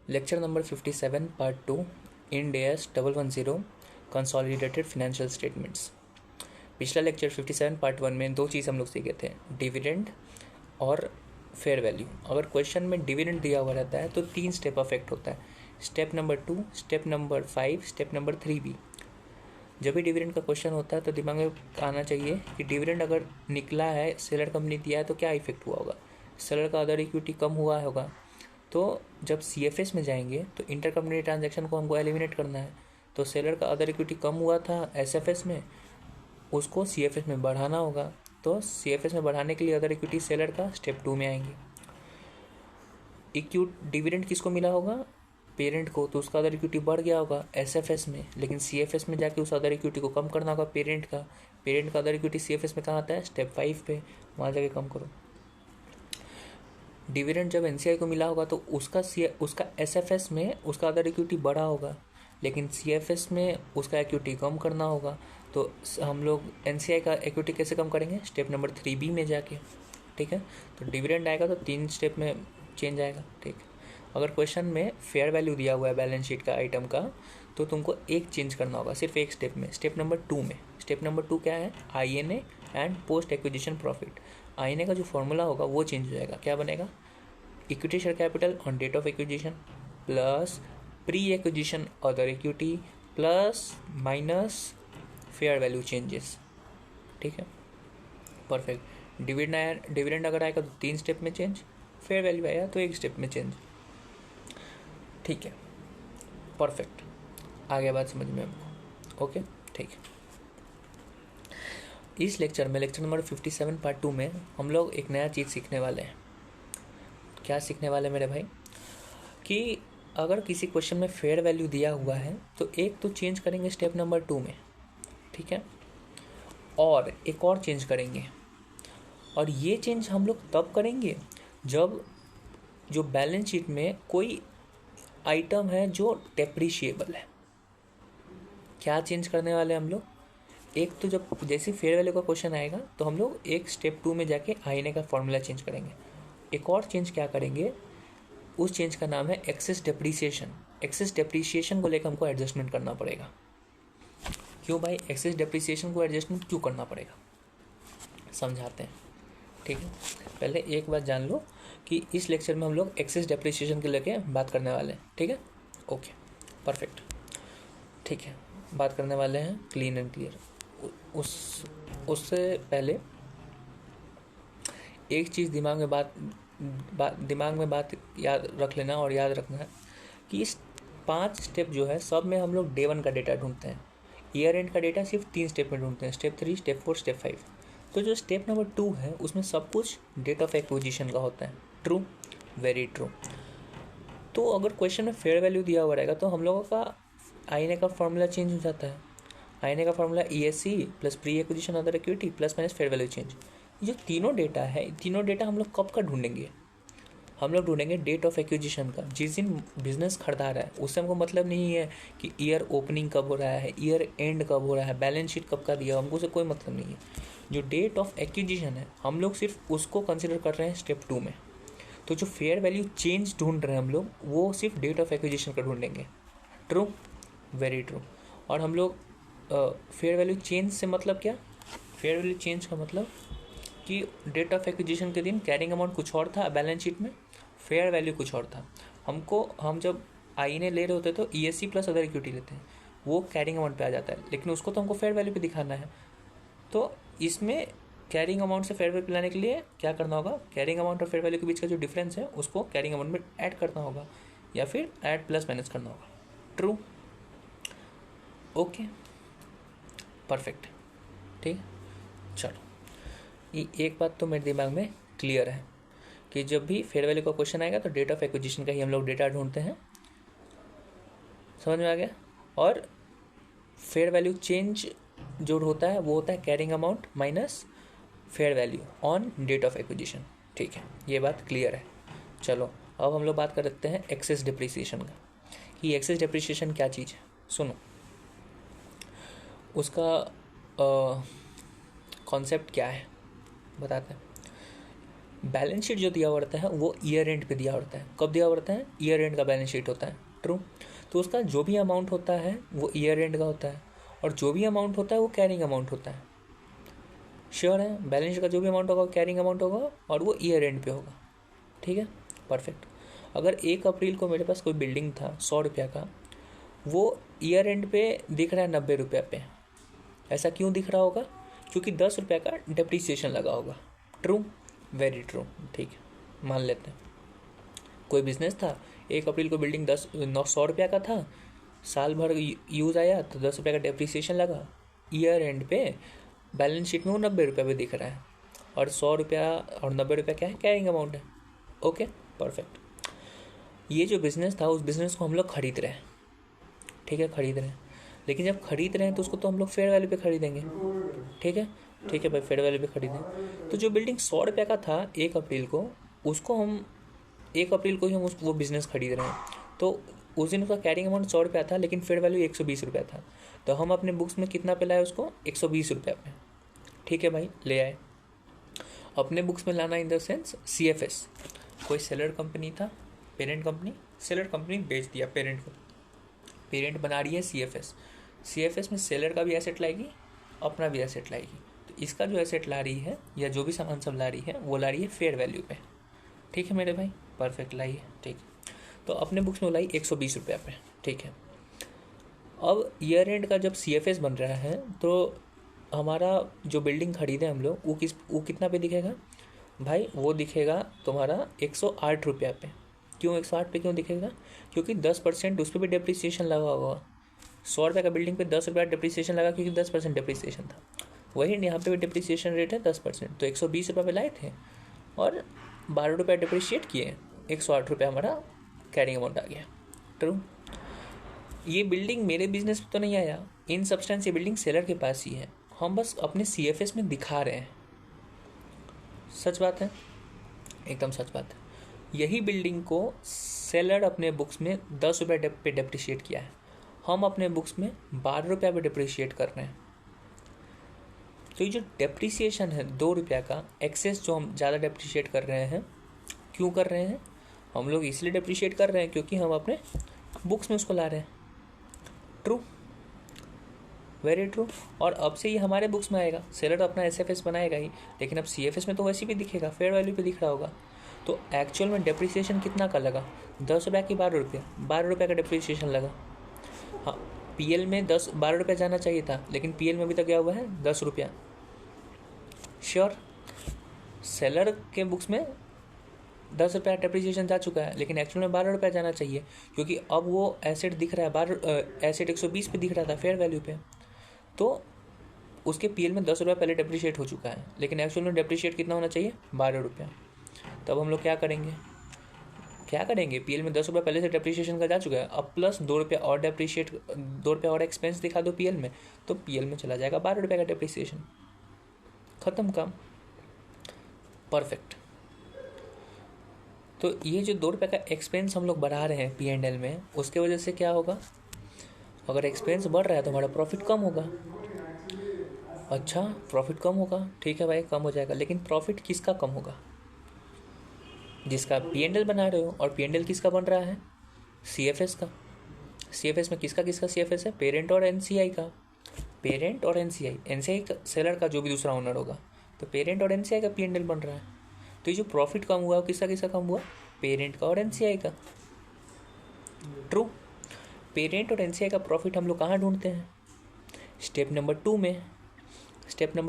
Lecture number 57 part 2 Ind AS 110 consolidated financial statements. पिछला lecture 57 part 1 में दो चीज़ हम लोग सीखे थे, डिविडेंड और फेयर वैल्यू। अगर क्वेश्चन में डिविडेंड दिया हुआ रहता है तो 3 स्टेप अफेक्ट होता है, step number 2, step number 5, step number 3 भी। जब भी डिविडेंड का क्वेश्चन होता है तो दिमाग में आना चाहिए कि डिविडेंड अगर निकला है, सेलर कंपनी दिया है तो क्या इफेक्ट हुआ होगा। सेलर का अदर इक्विटी कम हुआ होगा, तो जब CFS में जाएंगे तो इंटर कंपनी ट्रांजैक्शन को हमको एलिमिनेट करना है। तो सेलर का अदर इक्विटी कम हुआ था SFS में, उसको CFS में बढ़ाना होगा। तो CFS में बढ़ाने के लिए अदर इक्विटी सेलर का स्टेप 2 में आएंगे। डिविडेंड किसको मिला होगा, पेरेंट को, तो उसका अदर इक्विटी बढ़ गया होगा SFS में, लेकिन CFS में जाके उस अदर इक्विटी को कम करना होगा पेरेंट का अदर इक्विटी CFS में कहाँ आता है, स्टेप 5 पे, वहाँ जाके कम करो। डिविडेंड जब NCI को मिला होगा तो उसका SFS में उसका अदर इक्विटी बढ़ा होगा, लेकिन CFS में उसका इक्विटी कम करना होगा। तो हम लोग NCI का इक्विटी कैसे कम करेंगे, स्टेप नंबर 3B में जाके। ठीक है, तो डिविडेंड आएगा तो 3 स्टेप में चेंज आएगा। ठीक है, अगर क्वेश्चन में फेयर वैल्यू दिया हुआ है बैलेंस शीट का आइटम का, तो तुमको एक चेंज करना होगा, सिर्फ एक स्टेप में, स्टेप नंबर 2 में। स्टेप नंबर 2 क्या है, INA and post acquisition profit. INA का जो फॉर्मूला होगा वो चेंज हो जाएगा, क्या बनेगा, equity share capital on date of acquisition plus pre acquisition other equity plus minus fair value changes. ठीक है, परफेक्ट। डिविडेंड अगर आएगा तो 3 स्टेप में चेंज, फेयर वैल्यू आया तो 1 स्टेप में चेंज। ठीक है, परफेक्ट, आगे बात समझ में हमको। ओके, ठीक है। इस लेक्चर में, लेक्चर नंबर 57 पार्ट 2 में हम लोग एक नया चीज़ सीखने वाले हैं। क्या सीखने वाले मेरे भाई, कि अगर किसी क्वेश्चन में फेयर वैल्यू दिया हुआ है तो एक तो चेंज करेंगे स्टेप नंबर 2 में, ठीक है, और एक और चेंज करेंगे। और ये चेंज हम लोग तब करेंगे जब जो बैलेंस शीट में कोई आइटम है जो डेप्रिशिएबल है। क्या चेंज करने वाले हम लोग, एक तो जब जैसे फेयर वैल्यू का क्वेश्चन आएगा तो हम लोग एक स्टेप 2 में जाके INA का फॉर्मूला चेंज करेंगे। एक और चेंज क्या करेंगे, उस चेंज का नाम है एक्सेस डेप्रीसिएशन। एक्सेस डेप्रीसिएशन को लेकर हमको एडजस्टमेंट करना पड़ेगा। क्यों भाई, एक्सेस डेप्रीसिएशन को एडजस्टमेंट क्यों करना पड़ेगा, समझाते हैं। ठीक है, पहले एक बात जान लो कि इस लेक्चर में हम लोग एक्सेस डेप्रीसिएशन के लेके बात करने वाले हैं। ठीक है, ओके, परफेक्ट। ठीक है, बात करने वाले हैं क्लीन एंड क्लियर। उससे पहले एक चीज़ दिमाग में बात याद रख लेना, और याद रखना है कि इस 5 स्टेप जो है सब में हम लोग डे 1 का डेटा ढूंढते हैं। ईयर एंड का डेटा सिर्फ 3 स्टेप में ढूंढते हैं, स्टेप 3, स्टेप 4, स्टेप 5। तो जो स्टेप नंबर 2 है उसमें सब कुछ डेट ऑफ एक्विजिशन का होता है। True, very true. तो अगर क्वेश्चन में फेयर वैल्यू दिया हुआ रहेगा तो हम लोगों का INA का फॉर्मूला चेंज हो जाता है। INA का formula ESC plus pre acquisition other equity plus minus fair value change. ये तीनों डेटा है, तीनों डेटा हम लोग कब का ढूंढेंगे, हम लोग ढूंढेंगे डेट ऑफ एक्विजिशन का। जिस दिन बिजनेस खरीदा रहा है उससे हमको मतलब नहीं है कि ईयर ओपनिंग कब हो रहा है, ईयर एंड कब हो रहा है, बैलेंस शीट कब का दिया, हमको उससे कोई मतलब नहीं है। जो डेट ऑफ एक्विजिशन है हम लोग सिर्फ उसको कंसिडर कर रहे हैं स्टेप 2 में। तो जो फेयर वैल्यू चेंज ढूंढ रहे हैं हम लोग वो सिर्फ डेट ऑफ एक्विजिशन का ढूंढेंगे। True, very true. और हम लोग फेयर वैल्यू चेंज से मतलब क्या, फेयर वैल्यू चेंज का मतलब कि डेट ऑफ एक्विजिशन के दिन कैरिंग अमाउंट कुछ और था बैलेंस शीट में, फेयर वैल्यू कुछ और था। हम जब INA ले रहे होते तो ESC प्लस अदर इक्विटी लेते हैं, वो कैरिंग अमाउंट पे आ जाता है, लेकिन उसको तो हमको फेयर वैल्यू पे दिखाना है। तो इसमें कैरिंग अमाउंट से फेयर वैल्यू लाने के लिए क्या करना होगा, कैरिंग अमाउंट और फेयर वैल्यू के बीच का जो डिफरेंस है उसको कैरिंग अमाउंट में ऐड करना होगा, या फिर ऐड प्लस माइनस करना होगा। True, okay, perfect. ठीक, चलो, ये एक बात तो मेरे दिमाग में क्लियर है कि जब भी फेयर वैल्यू का क्वेश्चन आएगा तो डेट ऑफ एक्विजिशन का ही हम लोग डेटा ढूंढते हैं। समझ में आ गया। और फेयर वैल्यू चेंज जो होता है वो होता है carrying amount minus fair value on date of acquisition. ठीक है, ये बात क्लियर है। चलो अब हम लोग बात कर सकते हैं एक्सेस डिप्रिसिएशन का, कि एक्सेस डिप्रिसिएशन क्या चीज़ है। सुनो, उसका कॉन्सेप्ट क्या है बताते हैं। बैलेंस शीट जो दिया होता है वो ईयर एंड पे दिया होता है। कब दिया होता है? ईयर एंड का बैलेंस शीट होता है। ट्रू। तो उसका जो भी अमाउंट होता है वो ईयर एंड का होता है, और जो भी अमाउंट होता है वो कैरिंग अमाउंट होता है। श्योर है? बैलेंस शीट का जो भी अमाउंट होगा वो कैरिंग अमाउंट होगा और वो ईयर एंड पे होगा। ठीक है, परफेक्ट। अगर 1 अप्रैल को मेरे पास कोई बिल्डिंग था 100 रुपये का, वो ईयर एंड पे दिख रहा है 90 रुपये पे। ऐसा क्यों दिख रहा होगा? क्योंकि 10 रुपये का डेप्रीसिएशन लगा होगा। True, very true. ठीक है, मान लेते हैं कोई बिजनेस था, 1 अप्रैल को बिल्डिंग 100 रुपये का था, साल भर यूज़ आया तो 10 रुपये का डेप्रीसिएशन लगा, ईयर एंड पे बैलेंस शीट में वो 90 रुपये पे दिख रहा है, और 100 रुपया और 90 रुपये क्या है? कैरिंग अमाउंट है। Okay, perfect. ये जो बिज़नेस था उस बिज़नेस को हम लोग खरीद रहे हैं। ठीक है, खरीद रहे हैं, लेकिन जब खरीद रहे हैं तो उसको तो हम लोग फेयर वैल्यू पे खरीदेंगे। ठीक है, ठीक है भाई, फेयर वैल्यू पे खरीदें। तो जो बिल्डिंग 100 रुपये का था 1 अप्रैल को, उसको हम 1 अप्रैल को ही हम वो बिज़नेस खरीद रहे हैं। तो उस दिन उसका कैरिंग अमाउंट 100 रुपया था, लेकिन फेयर वैल्यू 120 रुपया था। तो हम अपने बुक्स में कितना पे लाए उसको? 120 रुपया पे। ठीक है भाई, ले आए। अपने बुक्स में लाना इन द सेंस CFS। कोई सेलर कंपनी था, पेरेंट कंपनी, सेलर कंपनी बेच दिया पेरेंट को, पेरेंट बना रही है CFS में सेलर का भी एसेट लाएगी, अपना भी एसेट लाएगी। तो इसका जो एसेट ला रही है या जो भी सामान सब ला रही है वो ला रही है फेयर वैल्यू पे। ठीक है मेरे भाई, परफेक्ट लाई है। ठीक, तो अपने बुक्स में लाई 120 रुपया पे। ठीक है, अब ईयर एंड का जब CFS बन रहा है तो हमारा जो बिल्डिंग खरीदे हम लोग वो कितना पे दिखेगा भाई? वो दिखेगा तुम्हारा 108 रुपया पे। क्यों 108 पे क्यों दिखेगा? क्योंकि 10% उस पर भी डेप्रीसिएशन लगा होगा। 100 रुपये का बिल्डिंग पे 10 रुपया डेप्रीसिएशन लगा, क्योंकि 10% डेप्रीसिएशन था। वही यहाँ पे भी डेप्रीसिएशन रेट है 10%, तो 120 रुपये पे लाए थे और 12 रुपया डेप्रीशिएट किए, 108 रुपया हमारा कैरिंग अमाउंट आ गया। ट्रू। ये बिल्डिंग मेरे बिजनेस में तो नहीं आया, इन सब्सटेंस ये बिल्डिंग सेलर के पास ही है, हम बस अपने CFS में दिखा रहे हैं। सच बात है, एकदम सच बात है। यही बिल्डिंग को सेलर अपने बुक्स में 10 रुपये पे डेप्रिशिएट किया है, हम अपने बुक्स में 12 रुपया पे डेप्रिशिएट कर रहे हैं। तो ये जो डेप्रिसिएशन है 2 रुपया का एक्सेस जो हम ज़्यादा डेप्रिशिएट कर रहे हैं, क्यों कर रहे हैं? हम लोग इसलिए डेप्रिशिएट कर रहे हैं क्योंकि हम अपने बुक्स में उसको ला रहे हैं। True, very true. और अब से ये हमारे बुक्स में आएगा, सेलर अपना SFS बनाएगा ही, लेकिन अब CFS में तो वैसे भी दिखेगा, फेयर वैल्यू पे दिख रहा होगा। तो एक्चुअल में डेप्रिसिएशन कितना का लगा? 10 रुपया की 12 रुपया, 12 रुपया का डेप्रिसिएशन लगा। हाँ, PL में 12 रुपया जाना चाहिए था, लेकिन PL में अभी तक क्या हुआ है? 10 रुपया। श्योर, सेलर के बुक्स में 10 रुपया डेप्रिसिएशन जा चुका है, लेकिन एक्चुअल में 12 रुपया जाना चाहिए, क्योंकि अब वो एसेट दिख रहा है एसेट 120 पे दिख रहा था फेयर वैल्यू पे, तो उसके PL में 10 रुपया पहले डेप्रिशिएट हो चुका है, लेकिन एक्चुअल में डेप्रिशिएट कितना होना चाहिए? 12 रुपया। तब हम लोग क्या करेंगे? PL में 10 रुपया पहले से डेप्रिशिएशन का जा चुका है, अब प्लस 2 रुपया और 2 रुपया और एक्सपेंस दिखा दो PL में, तो PL में चला जाएगा 12 रुपया का डेप्रिसिएशन। खत्म काम, परफेक्ट। तो ये जो 2 रुपये का एक्सपेंस हम लोग बढ़ा रहे हैं P&L में, उसके वजह से क्या होगा? अगर एक्सपेंस बढ़ रहा है तो हमारा प्रॉफिट कम होगा। अच्छा, प्रॉफिट कम होगा, ठीक है भाई, कम हो जाएगा, लेकिन प्रॉफिट किसका कम होगा? जिसका P&L बना रहे हो, और P&L किसका बन रहा है? CFS का। CFS में किसका CFS है? पेरेंट और NCI का। पेरेंट और NCI का, सेलर का जो भी दूसरा ओनर होगा, तो पेरेंट और NCI का P&L बन रहा है। तो ये जो प्रॉफिट कम हुआ वो किसका कम हुआ? पेरेंट का और NCI का। ट्रू। पेरेंट और NCI का प्रॉफिट हम लोग कहाँ ढूंढते हैं? स्टेप नंबर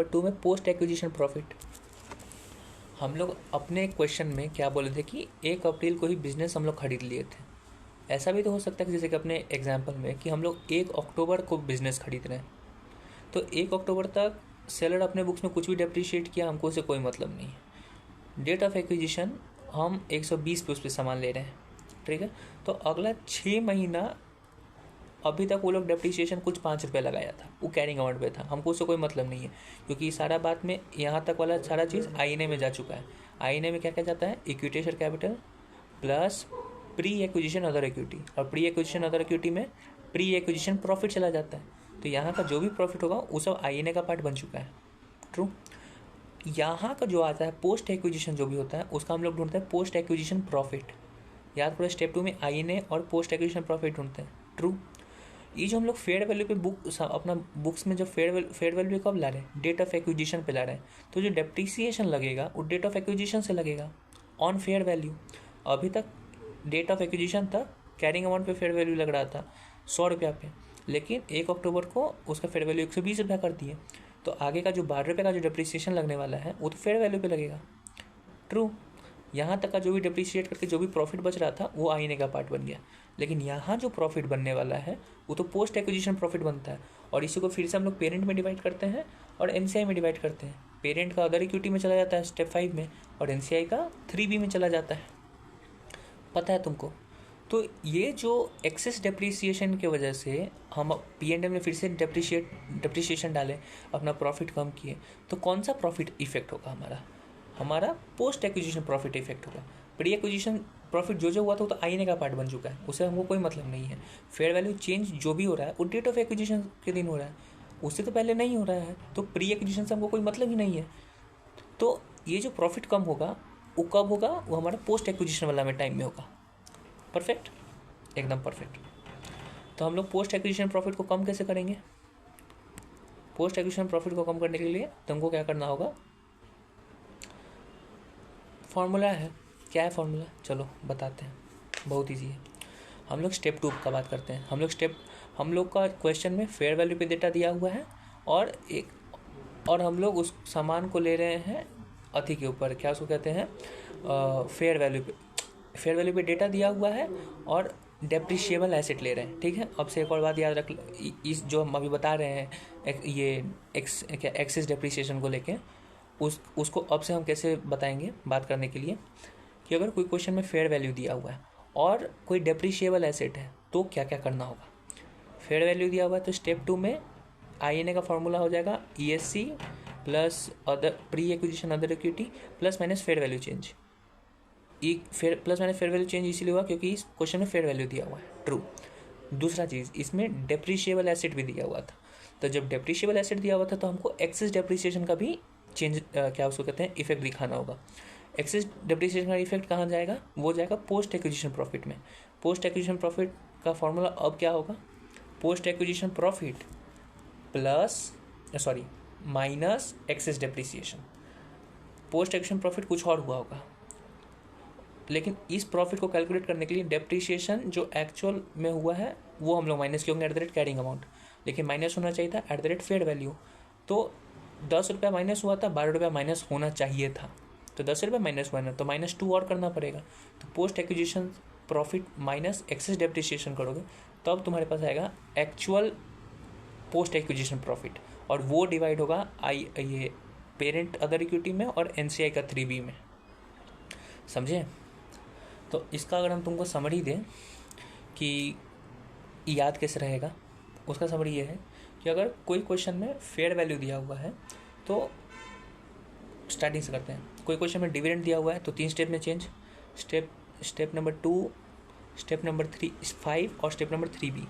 2 में पोस्ट एक्विजिशन प्रॉफिट। हम लोग अपने क्वेश्चन में क्या बोले थे कि 1 अप्रैल को ही बिजनेस हम लोग खरीद लिए थे। ऐसा भी तो हो सकता है कि जैसे कि अपने एग्जाम्पल में कि हम लोग 1 अक्टूबर को बिजनेस खरीद रहे हैं, तो 1 अक्टूबर तक सेलर अपने बुक्स में कुछ भी डेप्रिशिएट किया, हमको उससे कोई मतलब नहीं है। डेट ऑफ एक्विजिशन हम 120 पे उस पर सामान ले रहे हैं, ठीक है। तो अगला 6 महीना अभी तक वो लोग डेप्रिसिएशन कुछ 5 रुपये लगाया था, वो कैरिंग अमाउंट पे था, हमको उससे कोई मतलब नहीं है, क्योंकि सारा बात में यहाँ तक वाला सारा चीज़ INA में जा चुका है। INA में क्या क्या जाता है? Equity share capital plus pre acquisition other equity, और प्री एक्विजिशन अदर इक्विटी में प्री एक्विजिशन प्रॉफिट चला जाता है। तो यहाँ का जो भी प्रॉफिट होगा वो सब INA का पार्ट बन चुका है। ट्रू। यहाँ का जो आता है पोस्ट एक्विजिशन जो भी होता है उसका हम लोग ढूंढते हैं पोस्ट एक्विजिशन प्रॉफिट। याद करो स्टेप 2 में INA और पोस्ट एक्विजिशन प्रॉफिट ढूंढते हैं। ट्रू। ये जो हम लोग फेयर वैल्यू पे अपना बुक्स में जो फेयर वैल्यू कब ला रहे हैं, डेट ऑफ एक्विजिशन पे ला रहे हैं, तो जो डेप्रिसिएशन लगेगा वो डेट ऑफ एक्विजिशन से लगेगा ऑन फेयर वैल्यू। अभी तक डेट ऑफ एक्विजिशन था, कैरिंग अमाउंट पे फेयर वैल्यू लग रहा था 100 रुपया पे, लेकिन 1 अक्टूबर को उसका फेयर वैल्यू 120 रुपया कर दिए, तो आगे का जो 12 रुपये का जो डेप्रिसिएशन लगने वाला है वो तो फेयर वैल्यू पे लगेगा। ट्रू। यहाँ तक का जो भी डिप्रिशिएट करके जो भी प्रॉफिट बच रहा था वो आईने का पार्ट बन गया, लेकिन यहाँ जो प्रॉफिट बनने वाला है वो तो पोस्ट एक्विजिशन प्रॉफिट बनता है, और इसी को फिर से हम लोग पेरेंट में डिवाइड करते हैं और एनसीआई में डिवाइड करते हैं। पेरेंट का अदर इक्विटी में चला जाता है स्टेप 5 में, और एनसीआई का 3B में चला जाता है, पता है तुमको। तो ये जो एक्सेस डेप्रिसिएशन की वजह से हम P&L में फिर से डेप्रिसिएशन डालें, अपना प्रॉफिट कम किए, तो कौन सा प्रॉफिट इफेक्ट होगा हमारा पोस्ट एक्विजिशन प्रॉफिट इफेक्ट होगा। प्री एक्विजिशन प्रॉफिट जो हुआ था वो तो आईने का पार्ट बन चुका है, उससे हमको कोई मतलब नहीं है। फेयर वैल्यू चेंज जो भी हो रहा है वो डेट ऑफ एक्विजिशन के दिन हो रहा है, उससे तो पहले नहीं हो रहा है, तो प्री एक्विजिशन से हमको कोई मतलब ही नहीं है। तो ये जो प्रॉफिट कम होगा वो कब होगा, वो हमारा पोस्ट एक्विजिशन वाला में टाइम में होगा। परफेक्ट, एकदम परफेक्ट। तो हम लोग पोस्ट एक्विजिशन प्रॉफिट को कम कैसे करेंगे? पोस्ट एक्विजिशन प्रॉफिट को कम करने के लिए तुमको क्या करना होगा, फॉर्मूला है। क्या है फॉर्मूला, चलो बताते हैं, बहुत इजी है। हम लोग स्टेप 2 का बात करते हैं। हम लोग का क्वेश्चन में फेयर वैल्यू पे डेटा दिया हुआ है, और हम लोग उस सामान को ले रहे हैं अति के ऊपर, क्या उसको कहते हैं, फेयर वैल्यू पे डेटा दिया हुआ है और डेप्रिशिएबल एसेट ले रहे हैं। ठीक है, अब से एक और बात याद रख, इस जो हम अभी बता रहे हैं ये एक्सेस डेप्रिसिएशन को लेके, उसको अब से हम कैसे बताएंगे बात करने के लिए, कि अगर कोई क्वेश्चन में फेयर वैल्यू दिया हुआ है और कोई डेप्रिशिएबल एसेट है तो क्या क्या करना होगा। फेयर वैल्यू दिया हुआ है तो स्टेप 2 में INA का फॉर्मूला हो जाएगा ESC plus other pre acquisition other equity plus minus fair value change. Plus minus fair value change इसीलिए हुआ क्योंकि इस क्वेश्चन में फेयर वैल्यू दिया हुआ है। ट्रू। दूसरा चीज़, इसमें डेप्रिशिएबल एसेट भी दिया हुआ था, तो जब डेप्रिशिएबल एसेट दिया हुआ था तो हमको एक्सेस डेप्रिसिएशन का भी चेंज क्या उसको कहते हैं इफेक्ट दिखाना होगा। एक्सेस डेप्रिसिएशन का इफेक्ट कहाँ जाएगा, वो जाएगा पोस्ट एक्विजिशन प्रॉफिट में। पोस्ट एक्विजिशन प्रॉफिट का फॉर्मूला अब क्या होगा, post acquisition profit minus excess depreciation. Post acquisition profit कुछ और हुआ होगा, लेकिन इस प्रॉफिट को कैलकुलेट करने के लिए डेप्रिसिएशन जो एक्चुअल में हुआ है वो हम लोग माइनस किए होंगे कैरिंग अमाउंट, लेकिन माइनस होना चाहिए था फेयर वैल्यू। तो 10 रुपया माइनस हुआ था, 12 रुपया माइनस होना चाहिए था, तो 10 रुपया माइनस हुआ ना, तो -2 और करना पड़ेगा। तो post acquisition profit minus excess depreciation करोगे तो अब तुम्हारे पास आएगा एक्चुअल पोस्ट एक्विजिशन प्रॉफिट, और वो डिवाइड होगा ये पेरेंट अदर इक्विटी में और एनसीआई का 3B में। समझे? तो इसका अगर हम तुमको समरी दें कि याद कैसे रहेगा, उसका समरी ये है कि अगर कोई क्वेश्चन में फेयर वैल्यू दिया हुआ है तो स्टार्टिंग से करते हैं। कोई क्वेश्चन में डिविडेंड दिया हुआ है तो 3 स्टेप में change, step number 2, step number 5 और स्टेप नंबर 3B।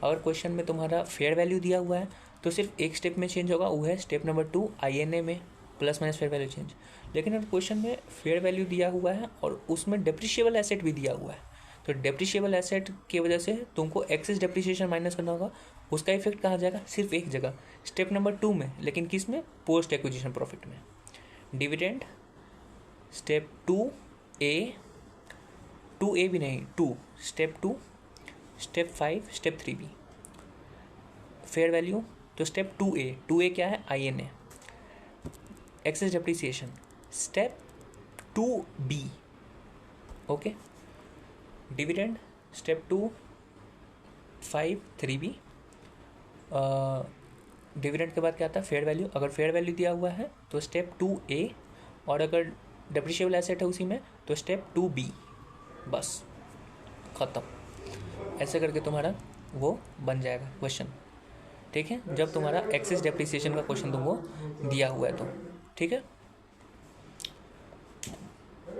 अगर क्वेश्चन में तुम्हारा फेयर वैल्यू दिया हुआ है तो सिर्फ एक स्टेप में चेंज होगा, वो है स्टेप नंबर 2 INA में plus minus fair value change. लेकिन अगर क्वेश्चन में फेयर वैल्यू दिया हुआ है और उसमें डेप्रिशिएबल एसेट भी दिया हुआ है, तो डेप्रिशिएबल एसेट की वजह से तुमको एक्सेस डेप्रिसिएशन माइनस करना होगा। उसका इफेक्ट कहाँ जाएगा, सिर्फ एक जगह, स्टेप नंबर 2 में, लेकिन किस में, पोस्ट एक्विजिशन प्रॉफिट में। डिविडेंड स्टेप 2A भी नहीं, 2 step 2, step 5, step 3B। Fair value तो स्टेप 2A क्या है, INA। Excess depreciation step 2B। Okay. Dividend step 2, 5, 3B। Dividend के बाद क्या आता है, फेयर वैल्यू। अगर फेयर वैल्यू दिया हुआ है तो स्टेप 2A, और अगर डेप्रिशिएबल एसेट है उसी में तो स्टेप 2B। बस ख़त्म। ऐसे करके तुम्हारा वो बन जाएगा क्वेश्चन। ठीक है, जब तुम्हारा एक्सेस डेप्रिसिएशन का क्वेश्चन तुमको दिया हुआ है तो। ठीक है,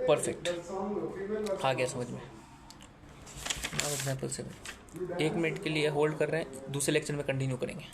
परफेक्ट, आ गया समझ में। एग्जाम्पल से 1 मिनट के लिए होल्ड कर रहे हैं, दूसरे लेक्चर में कंटिन्यू करेंगे।